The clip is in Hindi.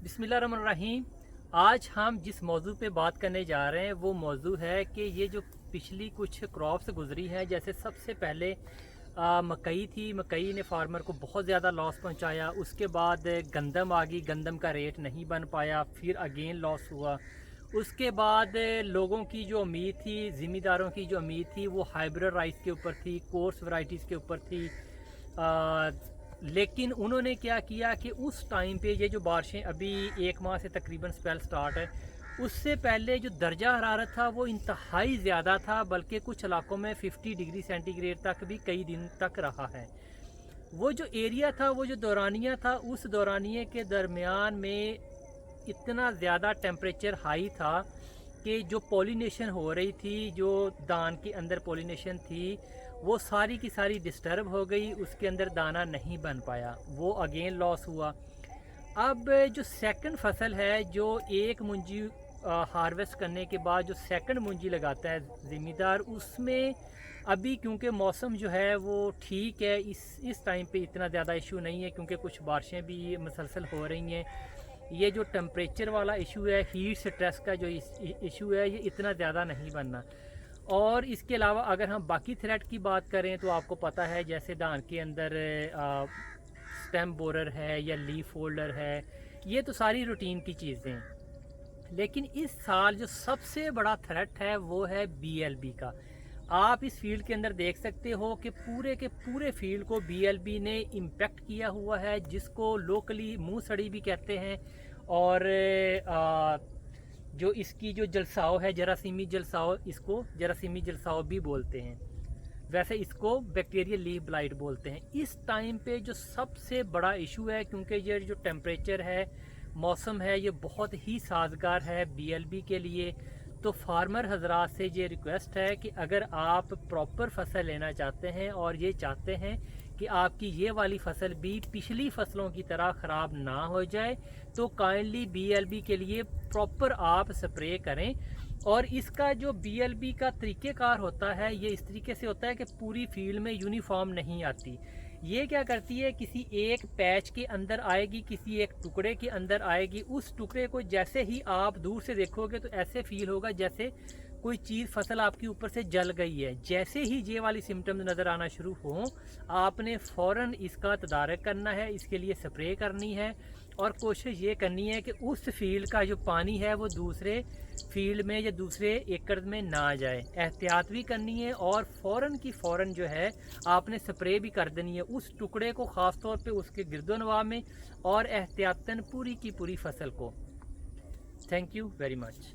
बिस्मिल्लाहिर्रहमानिर्रहीम। आज हम जिस मौजू पे बात करने जा रहे हैं वो मौजू है कि ये जो पिछली कुछ क्रॉप्स गुजरी हैं, जैसे सबसे पहले मकई थी। मकई ने फार्मर को बहुत ज़्यादा लॉस पहुंचाया। उसके बाद गंदम आ गई, गंदम का रेट नहीं बन पाया, फिर अगेन लॉस हुआ। उसके बाद लोगों की जो उम्मीद थी, ज़िम्मेदारों की जो उम्मीद थी वो हाइब्रिड राइस के ऊपर थी, कोर्स वैरायटीज़ के ऊपर थी। लेकिन उन्होंने क्या किया कि उस टाइम पे ये जो बारिशें अभी एक माह से तकरीबन स्पेल स्टार्ट है, उससे पहले जो दर्जा हरारत था वो इंतहाई ज़्यादा था, बल्कि कुछ इलाकों में 50 डिग्री सेंटीग्रेड तक भी कई दिन तक रहा है। वो जो एरिया था, वो जो दौरानिया था, उस दौरानिए के दरमियान में इतना ज़्यादा टेम्परेचर हाई था कि जो पॉलिनेशन हो रही थी, जो दान के अंदर पॉलिनेशन थी, वो सारी की सारी डिस्टर्ब हो गई। उसके अंदर दाना नहीं बन पाया, वो अगेन लॉस हुआ। अब जो सेकंड फसल है, जो एक मुंजी हार्वेस्ट करने के बाद जो सेकंड मुंजी लगाता है ज़िम्मेदार, उसमें अभी क्योंकि मौसम जो है वो ठीक है, इस टाइम पे इतना ज़्यादा इशू नहीं है, क्योंकि कुछ बारिशें भी मुसलसल हो रही हैं। ये जो टेम्परेचर वाला इशू है, हीट स्ट्रेस का जो इशू है, ये इतना ज़्यादा नहीं बनना। और इसके अलावा अगर हम बाकी थ्रेड की बात करें तो आपको पता है, जैसे धान के अंदर स्टेम बोरर है या लीफ फोल्डर है, ये तो सारी रूटीन की चीज़ें हैं। लेकिन इस साल जो सबसे बड़ा थ्रेट है वो है बीएलबी का। आप इस फील्ड के अंदर देख सकते हो कि पूरे के पूरे फील्ड को बीएलबी ने इम्पेक्ट किया हुआ है, जिसको लोकली मुँह सड़ी भी कहते हैं। और जो इसकी जो जलसाव है, जरासीमी जलसाव, इसको जरासीमी जलसाव भी बोलते हैं। वैसे इसको बैक्टीरियल लीफ ब्लाइट बोलते हैं। इस टाइम पे जो सबसे बड़ा इशू है, क्योंकि ये जो टेम्परेचर है, मौसम है, ये बहुत ही साजगार है बीएलबी के लिए। तो फार्मर हजरात से ये रिक्वेस्ट है कि अगर आप प्रॉपर फसल लेना चाहते हैं और ये चाहते हैं कि आपकी ये वाली फसल भी पिछली फसलों की तरह ख़राब ना हो जाए, तो काइंडली बीएलबी के लिए प्रॉपर आप स्प्रे करें। और इसका जो बीएलबी का तरीक़ेकार होता है, ये इस तरीके से होता है कि पूरी फील्ड में यूनिफॉर्म नहीं आती। ये क्या करती है, किसी एक पैच के अंदर आएगी, किसी एक टुकड़े के अंदर आएगी। उस टुकड़े को जैसे ही आप दूर से देखोगे तो ऐसे फील होगा जैसे कोई चीज़ फसल आपके ऊपर से जल गई है। जैसे ही ये वाली सिम्टम्स नज़र आना शुरू हों, आपने फ़ौरन इसका तदारक करना है, इसके लिए स्प्रे करनी है। और कोशिश ये करनी है कि उस फील्ड का जो पानी है वो दूसरे फील्ड में या दूसरे एकड़ में ना जाए। एहतियात भी करनी है और फ़ौरन की फ़ौरन जो है आपने स्प्रे भी कर देनी है उस टुकड़े को, ख़ास तौर पे उसके गिरदोनवा में, और एहतियातन पूरी की पूरी फसल को। Thank you very much.